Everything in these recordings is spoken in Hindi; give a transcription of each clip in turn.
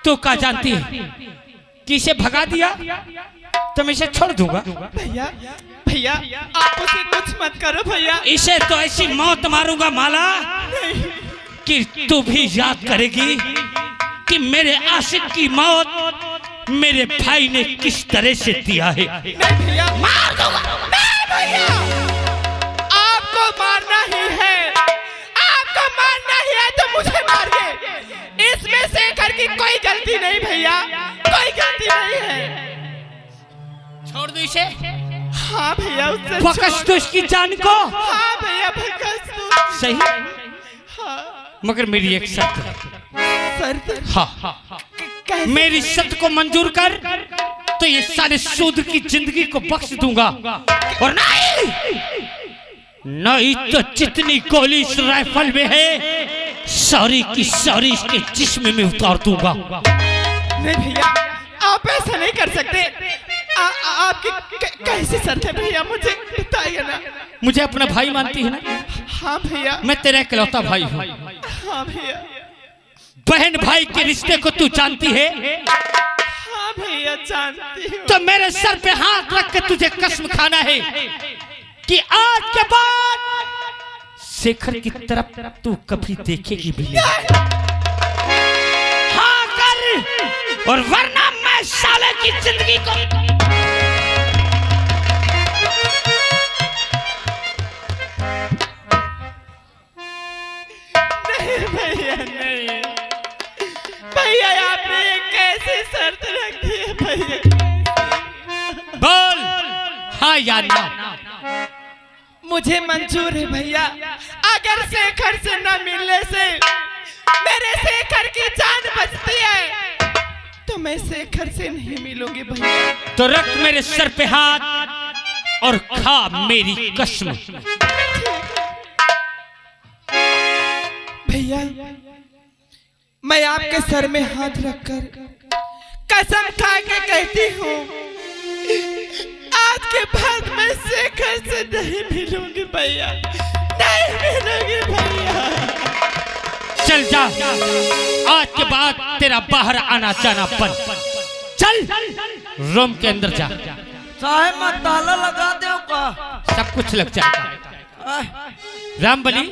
तो क्या जानती है कि इसे भगा दिया तो मैं इसे छोड़ दूंगा। भैया भैया आप उसे कुछ मत करो भैया। इसे तो ऐसी मौत मारूंगा माला कि तू भी याद करेगी कि मेरे आशिक की मौत मेरे भाई ने किस तरह से दिया है। नहीं भैया मार दूंगा। नहीं भैया आपको मारना ही है, आपको मारना ही है तो मुझे मारिए। इसमें शेखर की कोई गलती नहीं भैया, कोई गलती नहीं है। छोड़ दो इसे। हाँ भैया उससे बकस दो इसकी जान को। हाँ भैया बकस दो। सही। हाँ मगर मेरी एक शर्त है। सर हाँ मेरी शर्त को मंजूर कर तो ये सारे सूद की जिंदगी को बख्श दूंगा, और नहीं तो जितनी गोली इस राइफल में है सारी की सारी इसके जिस्म में उतार दूंगा। नहीं भैया आप ऐसा नहीं कर सकते। आपकी कैसी शर्त है भैया, मुझे बताइए ना। मुझे अपना भाई मानती है ना? हाँ भैया मैं तेरा इकलौता भाई हूँ। हाँ भैया। बहन भाई के रिश्ते को तू जानती है? हाँ भैया जानती हूँ। तो मेरे सर पे हाथ रख के तुझे कसम खाना है कि आज के बाद शेखर की तरफ तू कभी देखेगी भी नहीं। हाँ कर, और वरना मैं साले की जिंदगी को नहीं भैया नहीं भैया, आपने ये कैसी शर्त रखी है भैया? बोल हाँ या ना। मुझे मंजूर है भैया। अगर शेखर से न मिलने से मेरे शेखर की जान बचती है तो मैं शेखर से नहीं मिलूंगी भैया। तो रख मेरे सर पे हाथ और खा मेरी कसम। भैया मैं आपके सर में हाथ रखकर कसम खा के कहती हूँ आज के बाद मैं शेखर से नहीं मिलूंगी भैया, नहीं मिलूंगी भैया। चल जा, आज के बाद तेरा बाहर आना जाना बंद। चल रूम के अंदर जा। चाहे मैं ताला लगा दे का सब कुछ लग जाएगा। रामबली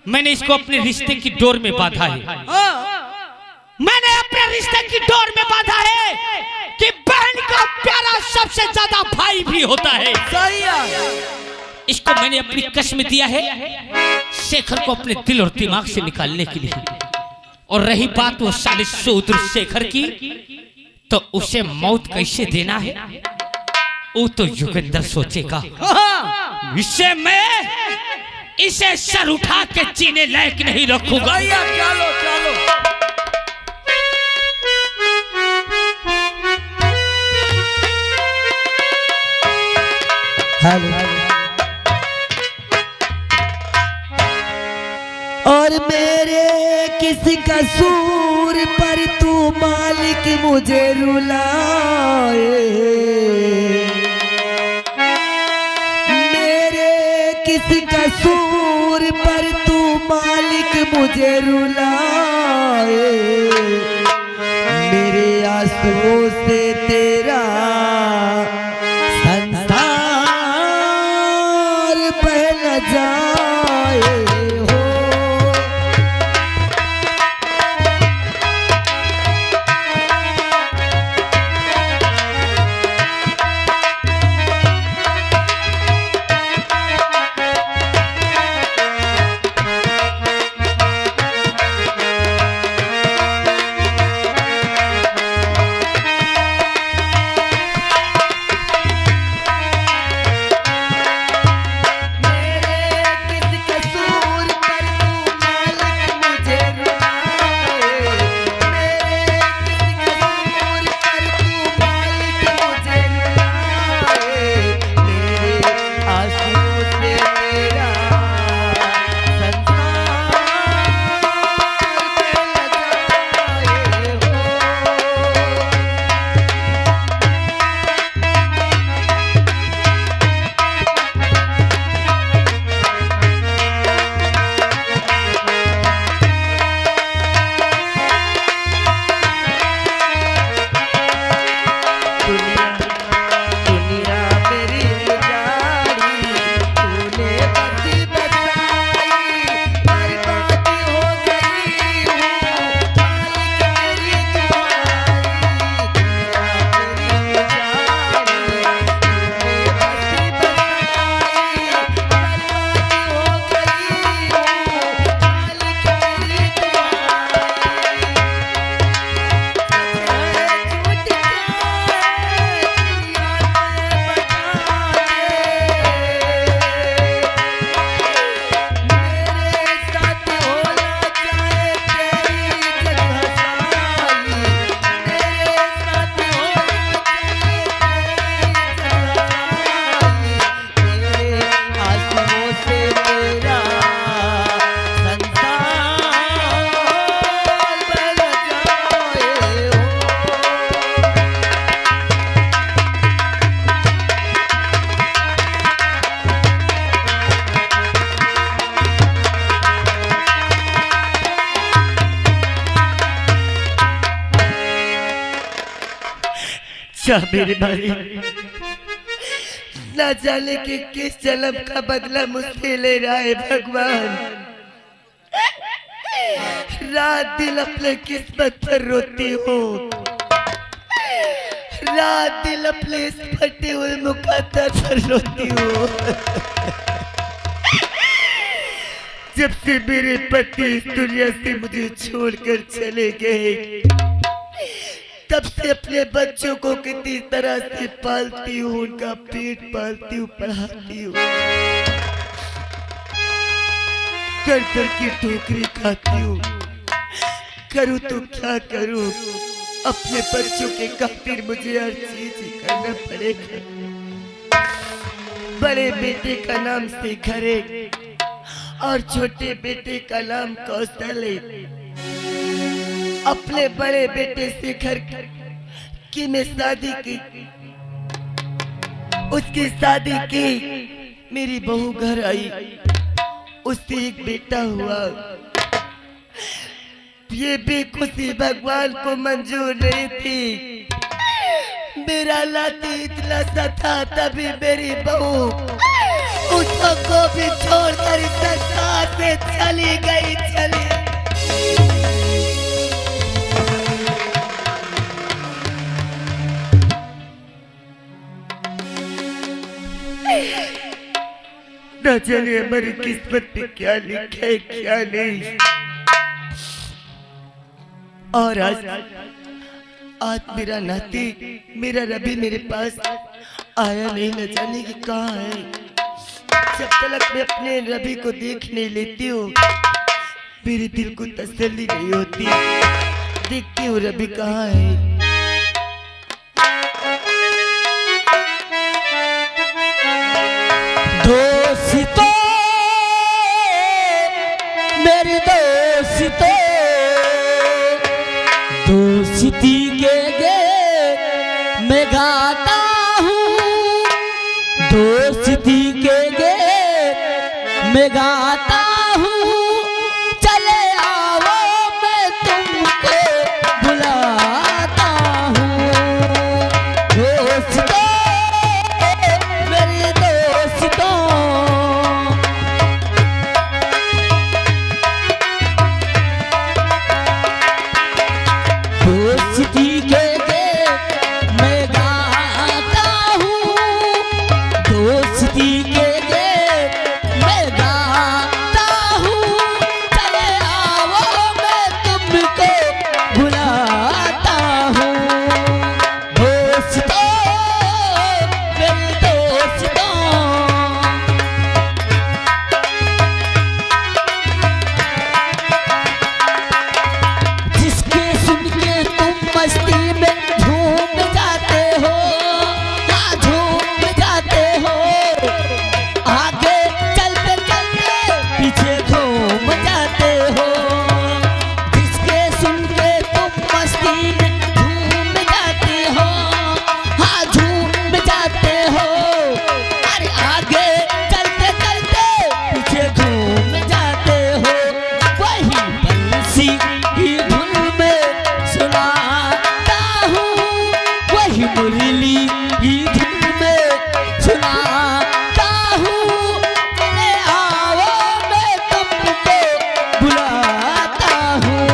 मैंने इसको अपने रिश्ते की डोर में बांधा है। मैंने अपने रिश्ते की डोर में बांधा है कि बहन का प्यारा सबसे ज्यादा भाई भी होता है। सही है। इसको मैंने अपनी कसम दिया है शेखर को अपने दिल और दिमाग से निकालने के लिए। और रही बात वो साले शूद्र शेखर की, तो उसे मौत कैसे देना है वो तो युगेंद्र सोचेगा। इसे मैं इसे सर उठा के जीने लायक नहीं रखूंगा। चलो चलो। और मेरे किसी कसूर पर तू मालिक मुझे रुलाए, मेरे किसी कसूर पर तू मालिक मुझे रुलाए, मेरे आंसुओं से तेरा संसार बह न जाए। जा मेरे मालिक, ना जाने के किस जन्म का बदला मुझसे ले रहा है भगवान। रात दिन अपने किस्मत पर रोती हूँ, रात दिन अपने इस फटे हुए मुकद्दर पर रोती हूँ। जब से मेरे पति इस दुनिया से मुझे छोड़कर चले गए, तब से अपने बच्चों को कितनी तरह से पालती हूँ, उनका पेट पालती हूँ, पढ़ाती हूँ, कर कर की ठोकरी खाती हूँ। करूँ तो क्या करूँ, अपने बच्चों के खातिर मुझे हर चीज ही करना पड़ेगा। बड़े बेटे का नाम शेखर है और छोटे बेटे का नाम कौशल है। अपने बड़े बेटे शेखर की मैं शादी की, उसकी शादी की, मेरी बहू घर आई, उससे एक बेटा हुआ। ये भी खुशी भगवान को मंजूर नहीं थी। मेरा लाती इतना सा था, तभी मेरी बहू उसको भी छोड़कर इस संसार से चली गई, चली। न जाने हमारी किस्मत में क्या लिखा है क्या नहीं। और आज मेरा नाती, मेरा रवि मेरे पास आया नहीं, न जाने की कहाँ है। जब तक मैं अपने रवि को देख नहीं लेती हूँ, मेरे दिल को तसल्ली नहीं होती। देखती हूँ रवि कहाँ है। दोस्तों, मेरी दोस्तों, दोस्ती के गे मैं गाता हूँ, दोस्ती के गे मैं गाता हूँ। चले आओ मैं तुमको बुलाता हूँ। दोस्तों, मेरे दोस्तों, दोस्ती के मैं गाता हूँ, दोस्ती के मैं गाता हूँ। चले आओ मैं तुमको बुलाता हूँ। दोस्तों, मेरे दोस्तों, जिसके सुन के तुम मस्ती में झूम जाते हो, हाँ झूम जाते हो। आगे चलते चलते पीछे घूम जाते हो। जिसके सुन के तुम मस्ती में झूम जाते हो, हाँ झूम जाते हो। अरे आगे चलते चलते पीछे घूम जाते हो। वही बंसी की धुन में सुनाता हूँ, वही मुरली की धुन में सुनाता हूँ। चले आओ मैं तुमको बुलाता हूँ।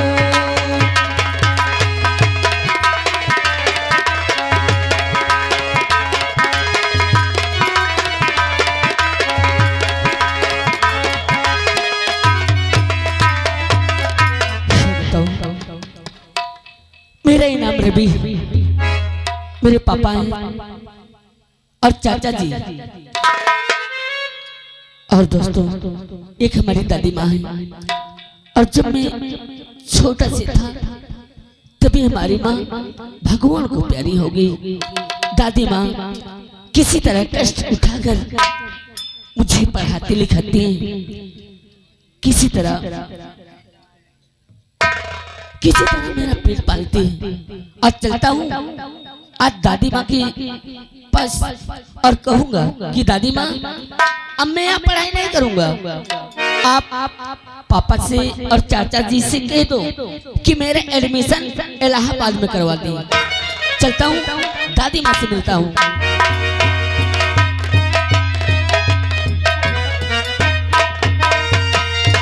मेरा ही नाम रवि, मेरे पापा हैं और चाचा जी, और दोस्तों एक हमारी दादी माँ है। और जब मैं छोटा से था, तभी हमारी माँ भगवान को प्यारी हो गई। दादी माँ किसी तरह कष्ट उठाकर मुझे पढ़ाती लिखाती हैं, किसी तरह मेरा पेट पालती है। आज चलता हूँ आज दादी माँ के पास और कहूँगा कि दादी माँ, अब मैं यहाँ पढ़ाई नहीं करूँगा, आप पापा से और चाचा जी से कह दो कि मेरे एडमिशन इलाहाबाद में करवा दें। चलता हूँ दादी माँ से मिलता हूँ।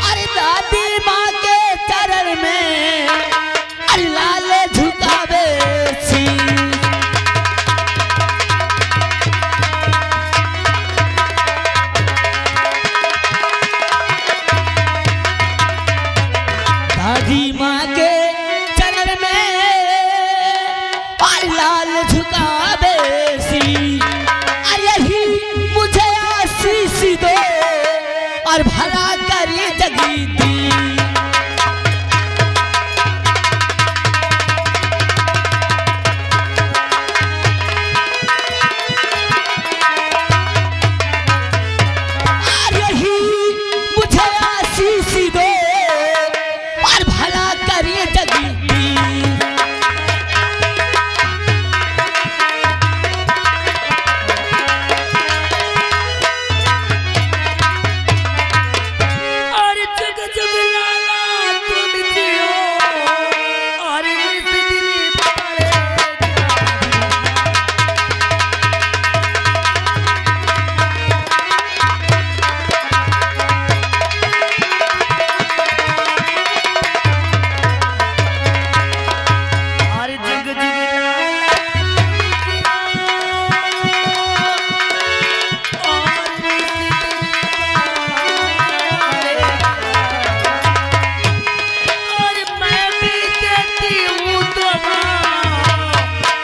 अरे दादी माँ के चरण में अरे लाल झुकावे सी। दादी माँ के चरण में और लाल झुकावे सी। अरे ही मुझे आशीष दो और भला करी जगी दी। अरे ही मुझे आशीष दो और भला करी जगी दी। और जग जग लाला तुम जियो और इस दिल पड़े और जग जग लाला और मैं भी देती हूँ दुआ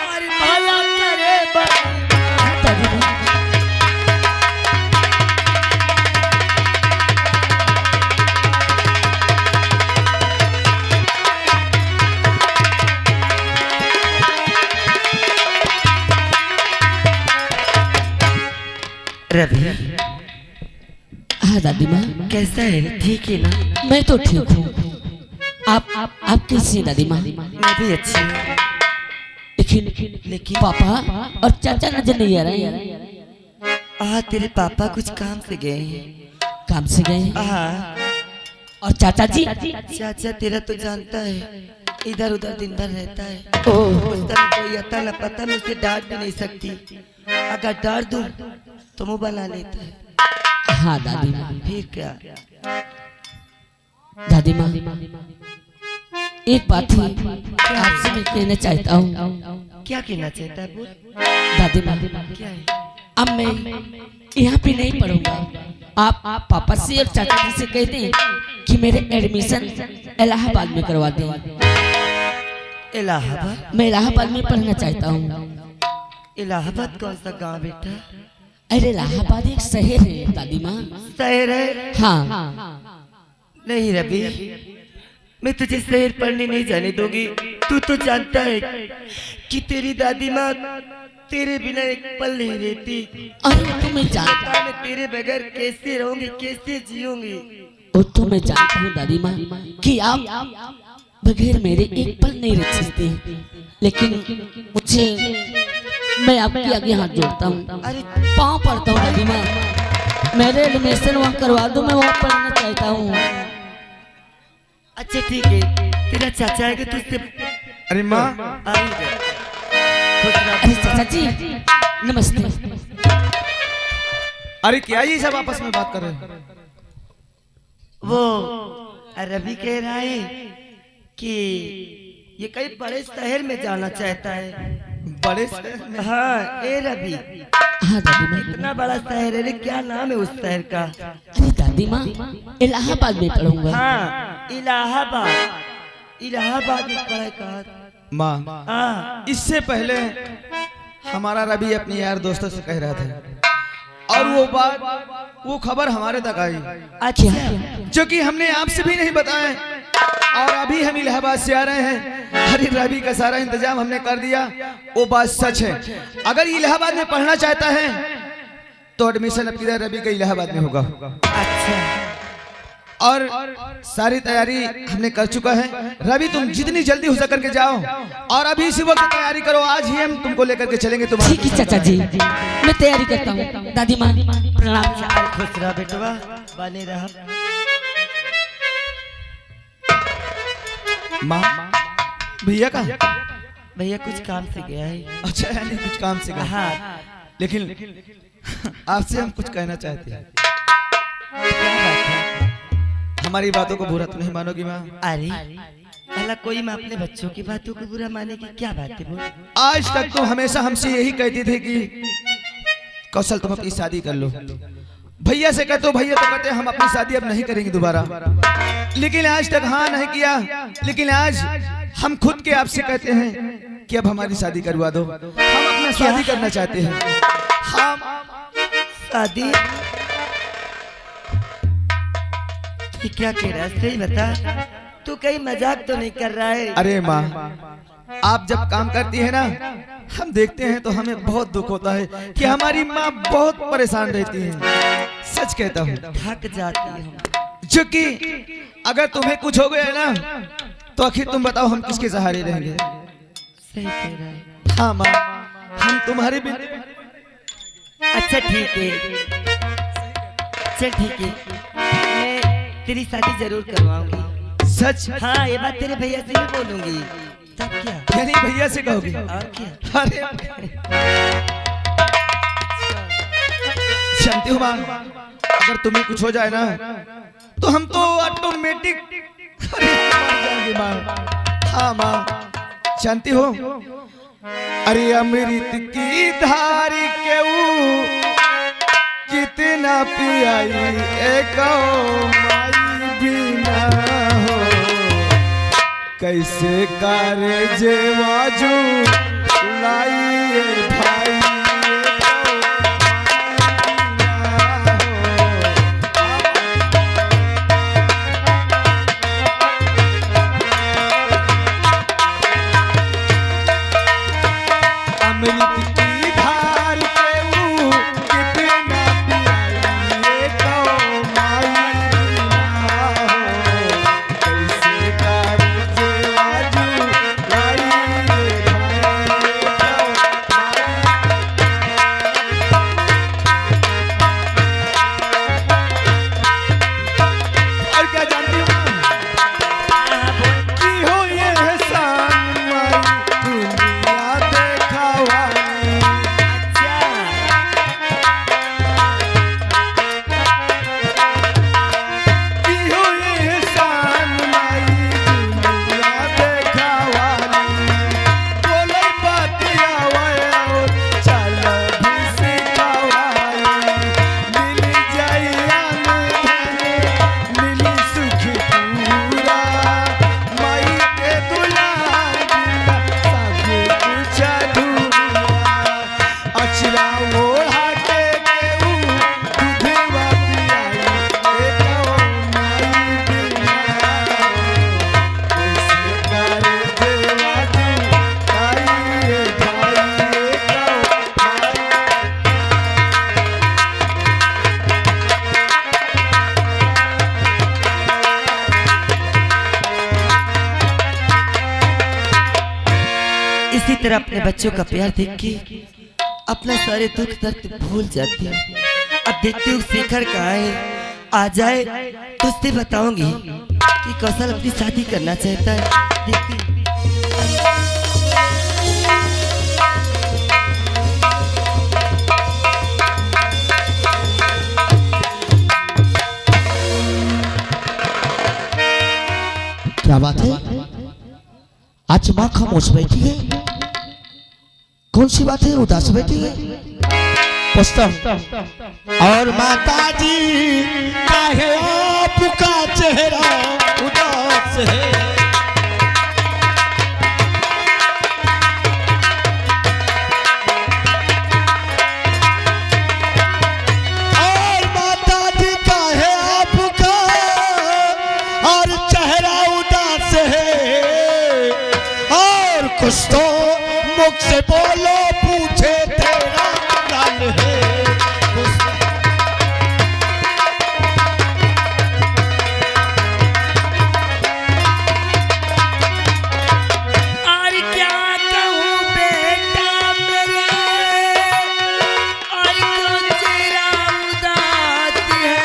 और भला करे रवि, हाँ दादी माँ, कैसा है? ठीक है ना? मैं तो ठीक हूँ। आप कैसी हैं दादी माँ? मैं भी अच्छी हूँ। लेकिन पापा और चाचा नजर नहीं आ रहे हैं। तेरे पापा कुछ काम से गए हैं। काम से गए हैं। हाँ, और चाचा जी? चाचा तेरा तो जानता है, इधर उधर दिन भर रहता है। ओह, उसका कोई अता न पता, मैं उसे डांट भी नहीं सकती। अगर डांट दूं तो मुंह बना लेता है। हाँ दादी माँ। फिर क्या? दादी माँ, एक बात ही आपसे मैं कहना चाहता हूँ। क्या कहना चाहता है? बोल। दादी माँ, क्या है? अब मैं यहाँ पे नहीं पढ़ूंगा। आप पापा से और चाचा जी से कह दें कि मेरे एडमिशन इलाहाबाद में करवा दें। इलाहाबाद? मैं इलाहाबाद में पढ़ना चाहता हूँ। इलाहाबाद कौन सा गांव बेटा? अरे इलाहाबाद एक शहर है दादी माँ। शहर है? हाँ। नहीं रवि, मैं तुझे शहर पढ़ने नहीं जाने दूंगी। तू तो जानता है कि तेरी दादी माँ तेरे बिना एक पल नहीं रहती। अरे तो मैं जानता मैं तेरे बगैर कैसे रहूंगी, कैसे जीऊंगी? वो तो मैं जानता हूँ दादी माँ कि आप बगैर मेरे एक पल नहीं रह सकते, लेकिन मुझे, मैं आपके आगे हाथ जोड़ता हूँ, अरे पाँव पड़ता हूँ दादी माँ, मेरे एडमिशन वहाँ करवा दो, मैं वहाँ पढ़ना चाहता हूँ। अच्छा ठीक है, तेरा चाचा है कि तुझसे? अरे माँ, अरे चाचा जी नमस्ते। अरे क्या ये सब आपस में बात कर रहे हो? वो रवि कह रहा है कि ये कई बड़े शहर में जाना चाहता है। बड़े शहर में? हाँ ए रवि, हाँ दादी माँ। इतना बड़ा शहर है रे, क्या नाम है उस शहर का? अरे दादी माँ, इलाहाबाद में पढ़ूंगा। हाँ इलाहाबाद। इलाहाबाद में पढ़ाई कहा? माँ, हाँ इससे पहले हमारा रवि अपने यार दोस्तों से कह रहा था और वो बात, वो खबर हमारे तक आई, अच्छा, जो कि हमने आपसे भी नहीं बताया और अभी हम इलाहाबाद से आ रहे हैं। अरे रवि का सारा इंतजाम हमने कर दिया, वो बात सच है। अगर इलाहाबाद में पढ़ना चाहता है तो एडमिशन अब किधर? रवि का इलाहाबाद में होगा। अच्छा, और सारी तैयारी हमने कर चुका है। रवि तुम जितनी जल्दी हो सक करके जाओ और अभी इसी वक्त तैयारी करो, आज ही हम तुमको लेकर के चलेंगे। तुम्हारे ठीक है चाचा जी, मैं तैयारी करता हूँ। दादी माँ प्रणाम। खुश रहा बेटवा, बने रहा। माँ, भैया का भैया कुछ काम से गया है। अच्छा यानी कुछ काम से गया। हाँ। लेकिन आपसे हम कुछ कहना चाहते हैं। क्या बात है? हमारी बातों को बुरा तो नहीं मानोगी माँ? अरे भला कोई माँ अपने बच्चों की बातों को बुरा माने की क्या बात है? बोल। आज तक तो हमेशा हमसे यही कहती थी कि कौशल तुम अपनी शादी कर लो। भैया से कहते हो, भैया तो कहते हम अपनी शादी अब नहीं करेंगे दोबारा। लेकिन आज तक हाँ नहीं किया। लेकिन आज हम खुद के आपसे कहते हैं कि अब हमारी शादी करवा दो। हम अपना शादी करना चाहते हैं। हम शादी? ये क्या कह रहा है? सही बता, तू कहीं मजाक तो नहीं कर रहा है? अरे माँ, आप जब काम करती है ना, हम देखते हैं तो हमें बहुत दुख होता है कि हमारी माँ बहुत परेशान रहती है। सच कहता हूँ, थक जाती हूँ। क्योंकि अगर तुम्हें कुछ हो गया ना तो आखिर तुम बताओ हम किसके सहारे रहेंगे? सही कह रहा है। हाँ माँ, हम तुम्हारे बिना। अच्छा ठीक है, चल ठीक है, मैं तेरी शादी जरूर करवाऊंगी। सच? हाँ, ये बात तेरे भैया से भी बोलूंगी। तब क्या? यानी भैया से कहोगे? और क्या? अरे जानती हो माँ, अगर तुम्हें कुछ हो जाए ना तो हम तो ऑटोमेटिक मर जाएंगे माँ। हाँ माँ, जानती हो, अरे अमृत की धारी के कितना पियाई एक माई बिना हो, कैसे करे जेवाजू लाइए भाई अमृत की धार के कितना पियाई तो माई बिना हो, कैसे करे जेवाजू लाइए और क्या जानती हो कि हो ये एहसान माई दुनिया देखावानी। कि हो ये एहसान माई दुनिया देखावानी। बोले बातिया और चल भी सिखावानी। मिल जाई मिली सुख पूरा माई के दुलार बिना सब कुछ अधूरा। अचरा ओढ़ा के दूधवा पियाई देखो माई बिना, कैसे करे देवाजू आइए भाई देखो माई। इसी तरह अपने बच्चों का प्यार देख के अपना सारे दुख दर्द भूल जाती हूँ। अब देखती हूँ शेखर कहाँ है, आ जाए तो उससे बताऊंगी कि कौशल अपनी शादी करना चाहता है। देखती हूँ। क्या बात है? आज माँ खामोश बैठी है, कौन सी बात है? उदास बैठी है। पूछता हूँ। और माता जी काहे आपका चेहरा उदास है? और माता जी काहे आपका और चेहरा उदास है? और कुछ तो मुख से बोलो, पूछे तेरा हाल है। और क्या कहूँ बेटा मेरे, और क्यों तेरा उदास है?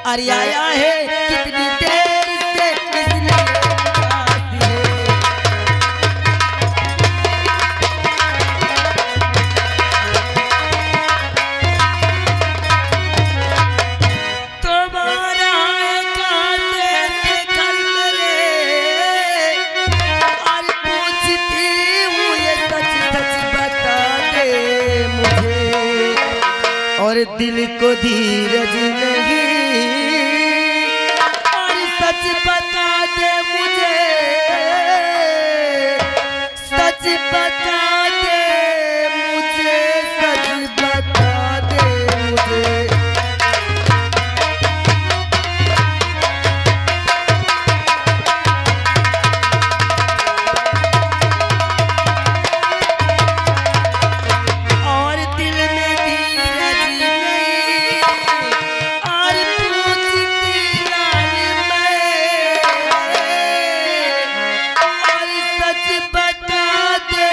अरे आया है कितनी देर से इसलिए उदास है। और दिल को धीरज नहीं। और सच बता दे मुझे, सच बता दे मुझे, सच बता दे मुझे। और दिल में धीरज नहीं, और पूछती लाल मैं, और सच बता दे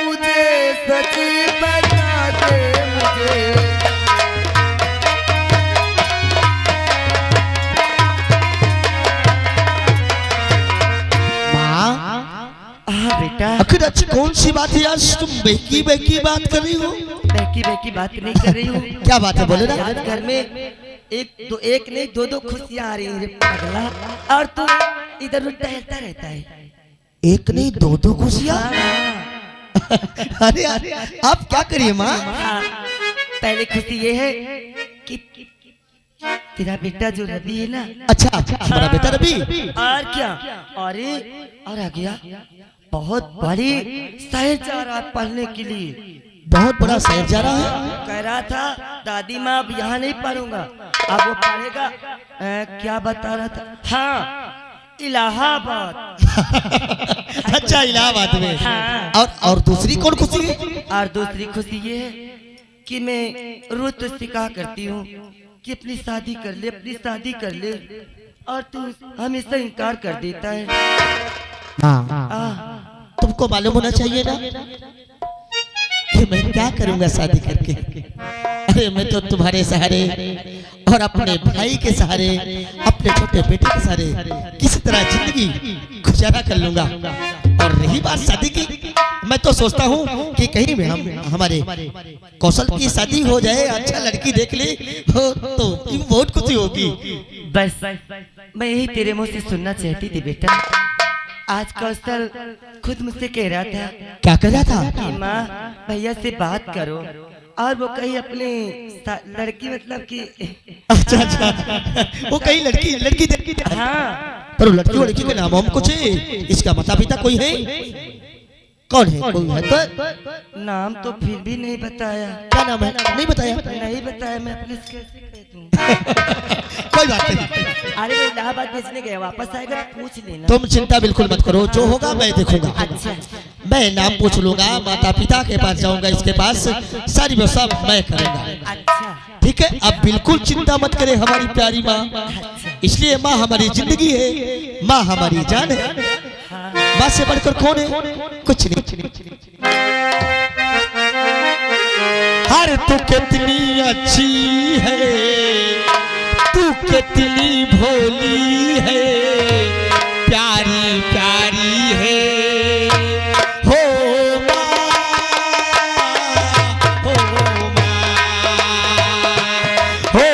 मुझे, सच बता दे मुझे। माँ हाँ बेटा, आखिर आज कौन सी बात है? आज तुम बेकी बेकी बात कर रही हो? बेकी बेकी बात नहीं कर रही हूँ। क्या बात है, बोले ना। आज घर में एक नहीं दो खुशियाँ आ रही हैं रे पगला, और तू इधर उधर टहलता रहता है। एक नहीं दो खुशियाँ। अरे अरे आप क्या करिए माँ? हाँ, पहले खुशी ये है कि तेरा बेटा जो रवि है ना, अच्छा हमारा बेटा रवि। और क्या, अरे और आ गया, बहुत बड़ी शहर जा रहा है पढ़ने के लिए। बहुत बड़ा शहर जा रहा है। कह रहा था दादी माँ अब यहाँ नहीं पढ़ूंगा, अब वो पढ़ेगा क्या बता रहा था, हाँ इलाहाबाद। अच्छा इलाहाबाद में। हाँ। और दूसरी कौन खुशी है? और दूसरी खुशी ये है कि मैं रोज तो कहा करती हूँ कि अपनी शादी कर ले, अपनी शादी कर ले, और तू हमेशा इनकार कर देता है। हाँ तुमको मालूम होना चाहिए ना कि मैं क्या करूंगा शादी करके। अरे मैं तो तुम्हारे सहारे और अपने भाई के सहारे, अपने छोटे बेटे के सहारे किसी तरह जिंदगी गुजारा कर लूंगा। और रही बात शादी की, मैं तो सोचता हूँ कि कहीं भी हमारे कौशल की शादी हो जाए, अच्छा लड़की देख ले हो तो बहुत खुशी होगी। बस मैं यही तेरे मुंह से सुनना चाहती थी बेटा। आज कौशल खुद मुझसे कह रहा था, क्या कर रहा था? कि माँ भैया से बात करो, और वो कहीं अपने लड़की मतलब कि अच्छा वो कहीं लड़की हाँ, पर लड़की के नाम हम कुछ है, इसका माता पिता कोई है? कौन है? कोई है तो नाम तो फिर भी नहीं बताया। क्या नाम है? नहीं बताया। नहीं बताया, मैं अपने से कैसे कह दूं? कोई बात नहीं, अरे वो इलाहाबाद बेचने गया, वापस आएगा तो पूछ लेना। तुम चिंता बिल्कुल मत करो, जो होगा मैं देखूंगा। अच्छा, मैं नाम पूछ लूंगा, माता पिता के पास जाऊंगा, इसके पास सारी व्यवस्था मैं करूंगा। अच्छा, ठीक है, अब बिल्कुल चिंता मत करे हमारी प्यारी माँ। इसलिए माँ हमारी जिंदगी है, माँ हमारी जान है। माँ से बढ़कर कौन है? कुछ नहीं। हर तू कितनी अच्छी है, तू कितनी भोली है, प्यारी प्यारी है हो माँ, हो माँ, हो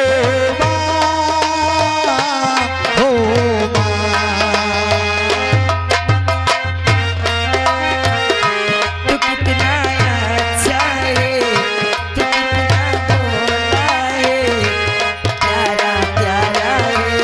माँ, हो माँ। तू कितना अच्छा है, तू कितना भोला है, प्यारा प्यारा है,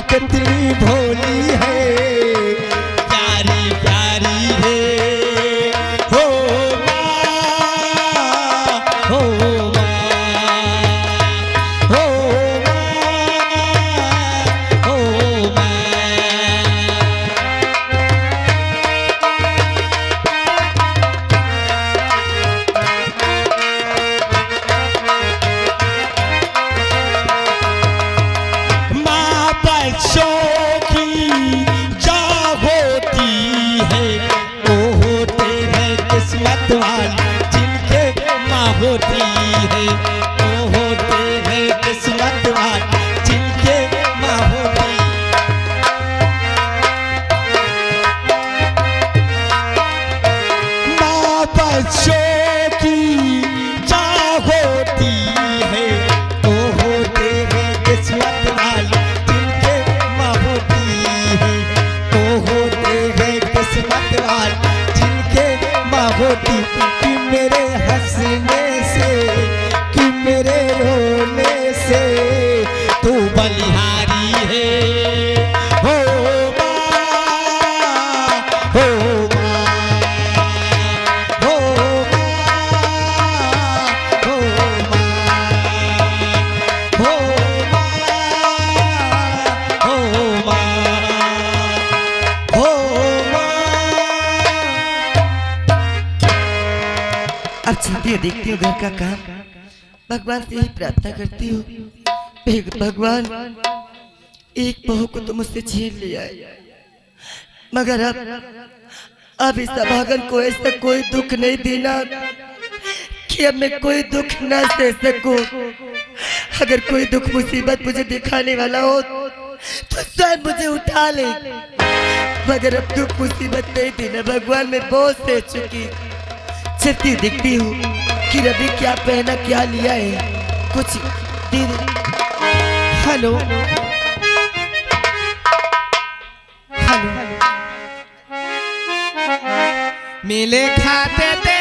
कितनी भोली है, प्यारी प्यारी है हो माँ, हो माँ, हो माँ, हो माँ। माँ बच्चों की जा होती है, वो होते हैं किस्मत वाले जिनके माँ होती है, वो होते हैं किस्मत वाले जिनके होती कि मेरे हंसने से कि मेरे रोने से तू बलिहारी है हो माँ हो माँ हो माँ हो माँ हो माँ हो माँ हो माँ। अब चलती हूँ, देखती हूँ घर का काम। भगवान से यही प्रार्थना करती हूँ, हे भगवान एक बहू को तो मुझसे छीन लिया है, मगर अब इस अभागन को ऐसा कोई दुख नहीं देना कि अब मैं कोई दुख ना सह सकूं। अगर कोई दुख मुसीबत मुझे दिखाने वाला हो तो स्वयं मुझे उठा ले, मगर अब दुख मुसीबत नहीं देना भगवान, मैं बहुत सह चुकी। चलती हूँ, देखती हूँ कि रवि क्या पहना क्या लिया है, कुछ दे दे। हेलो हेलो मिले खाते थे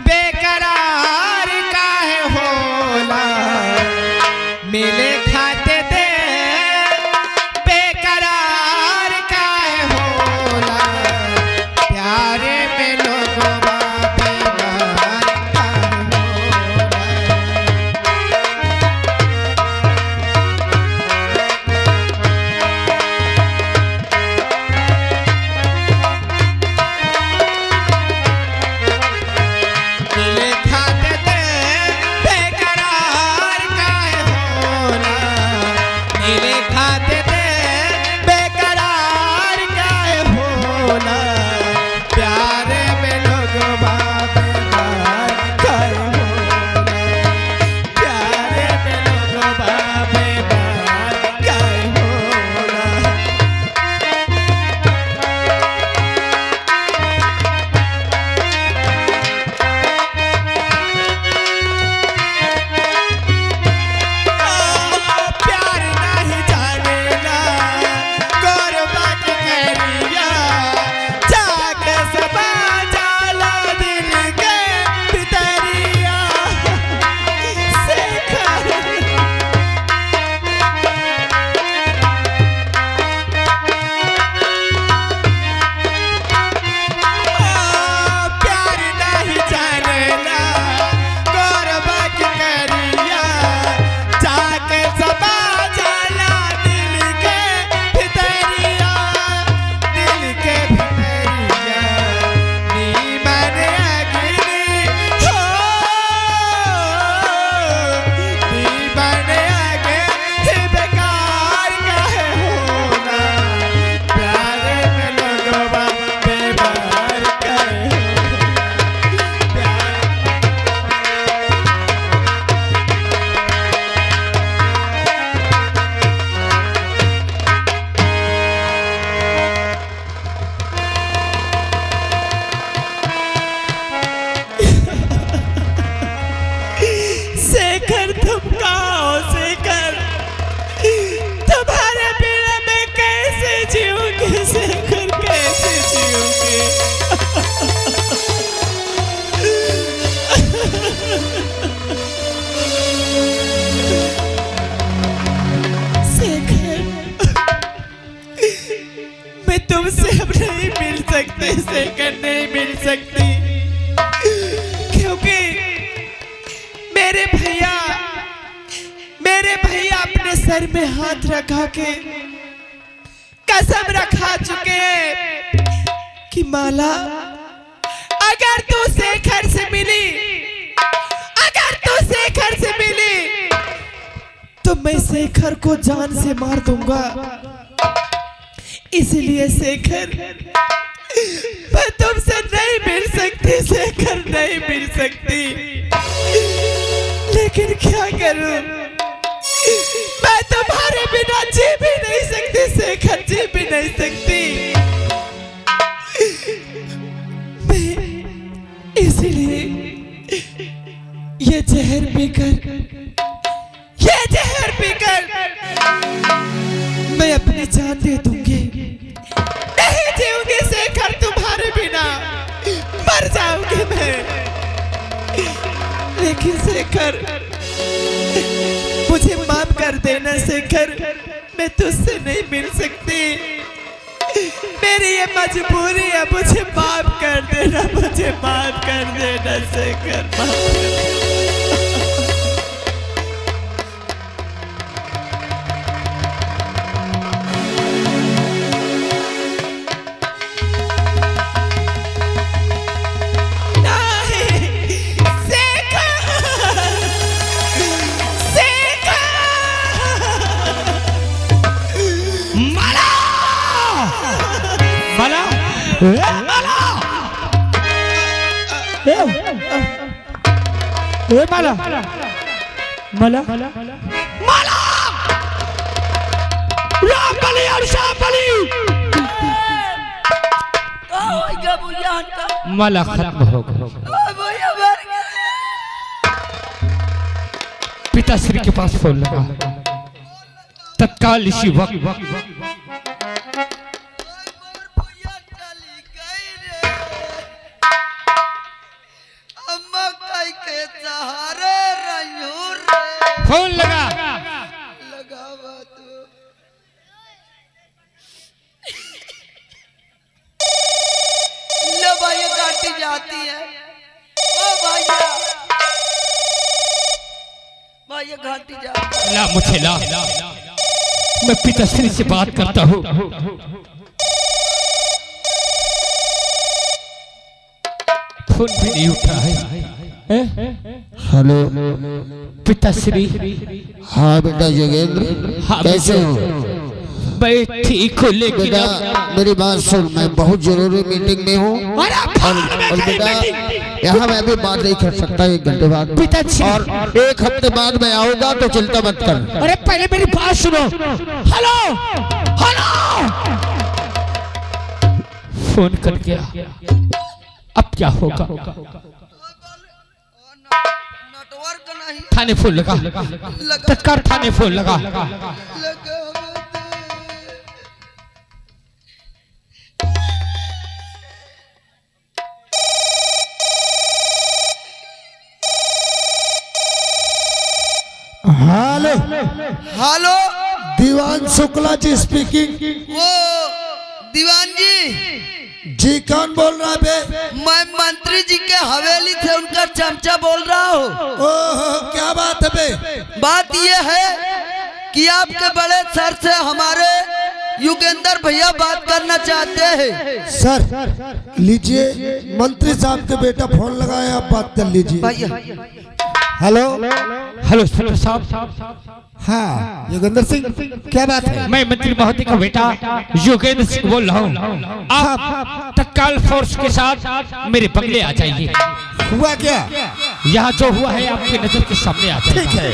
बेकरार काहे होला मिले खाते थे बेकरार काहे होला प्यारे में लोगों बातें बात काहे मिले खाते थे बेकरार काहे होला मिले खाते थे बेकरार काहे होला प्यारे में लोग बात काहे होला प्यारे में लोग बात काहे होला। प्यार नहीं जानेला गौरबा की करिया जाके सबा जाला दिल के भितरिया शेखर प्यार नहीं जानेला गौरबा की करिया जाके सबा जाला दिल के भितरिया नी बने अग्नि हो नी बने अग्नि बेकार काहे होना प्यारे में लोगवा बेकार काहे होना प्यार शेखर तुम कहाँ हो शेखर तुम्हारे बिना मैं कैसे जीऊंगी शेखर कैसे जीऊंगी शेखर मैं तुमसे अब नहीं मिल सकती शेखर नहीं मिल सकती क्योंकि मेरे भैया अपने सर में हाथ रखा के कसम रखा चुके हैं कि माला अगर तू शेखर से मिली तो मैं शेखर को जान से मार दूंगा। इसलिए शेखर मैं तुमसे नहीं मिल सकती शेखर नहीं मिल सकती लेकिन क्या करूं मैं तुम्हारे बिना जी भी नहीं सकती शेखर जी भी नहीं सकती मैं इसलिए ये जहर पीकर मैं अपनी जान दे दूंगी नहीं जीऊंगी शेखर तुम्हारे बिना शेखर, मुझे माफ कर देना शेखर, मैं तुझसे नहीं मिल सकती, मेरी ये मजबूरी है, मुझे माफ कर देना, मुझे माफ कर देना शेखर, माफ कर देना। माला माला माला राम बली और श्याम बली माला खत्म हो गया, पिताश्री के पास फोन लगा, तत्काल इसी वक्त फोन लगा, लो भाई गाड़ी जाती है, ओ भैया भैया घाटी जाती है। ला मुझे ला, मैं पिताश्री से बात करता हूँ। फोन भी नहीं उठा है। हेलो पिताश्री। हाँ बेटा योगेंद्र, हाँ, कैसे हो? मैं ठीक हूँ, लेकिन बेटा मेरी बात सुन, मैं बहुत जरूरी मीटिंग में हूँ और बेटा यहाँ मैं भी बात नहीं कर सकता 1 घंटे बाद, पिताश्री और 1 हफ्ते बाद मैं आऊंगा, तो चिंता मत कर। अरे पहले मेरी बात सुनो। हेलो हेलो, फोन कर गया, अब क्या होगा? नेटवर्क नहीं थाने फोन लगा, तत्काल थाने फोन लगा। हेलो हेलो, दीवान शुक्ला जी स्पीकिंग। वो दीवान जी जी कौन बोल रहा है बे? मैं मंत्री जी के हवेली से उनका चमचा बोल रहा हूँ। ओहो, क्या बात है बे? बात ये है कि आपके बड़े सर से हमारे योगेंद्र भैया बात करना चाहते हैं। सर लीजिए, मंत्री साहब के बेटा फोन लगाए, आप बात कर लीजिए। भैया हेलो हेलो इंस्पेक्टर साहब। हाँ योगेंद्र सिंह, क्या बात है? मैं मंत्री महोदय का बेटा योगेंद्र सिंह बोल रहा हूँ। आप तत्काल फोर्स के साथ मेरे बंगले आ जाइए। हुआ क्या? यहाँ जो हुआ है आपकी नजर के सामने आ जाएगा। ठीक है।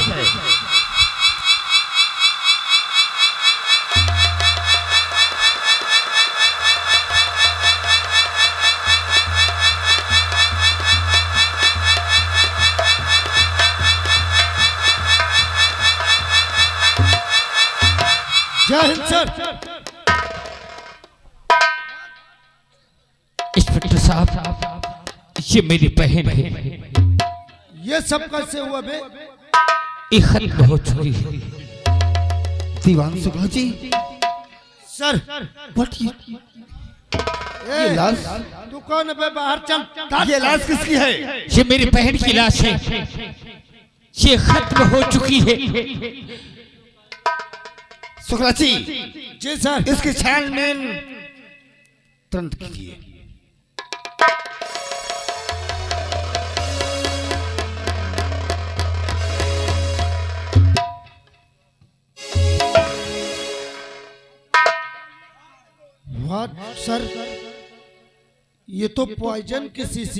जय हिंद सर। इंस्पेक्टर साहब, ये मेरी बहन है। ये सब कैसे हुआ बे? ये खत्म हो चुकी है। दीवान शुक्ला जी सर, ये लाश तू कौन है बे? बाहर चल। ये लाश किसकी है? ये मेरी बहन की लाश है, ये खत्म हो चुकी है। शुक्ला जी। जी सर। इसकी छानबीन तुरंत कीजिए। व्हाट सर, ये तो पॉइजन की शीशी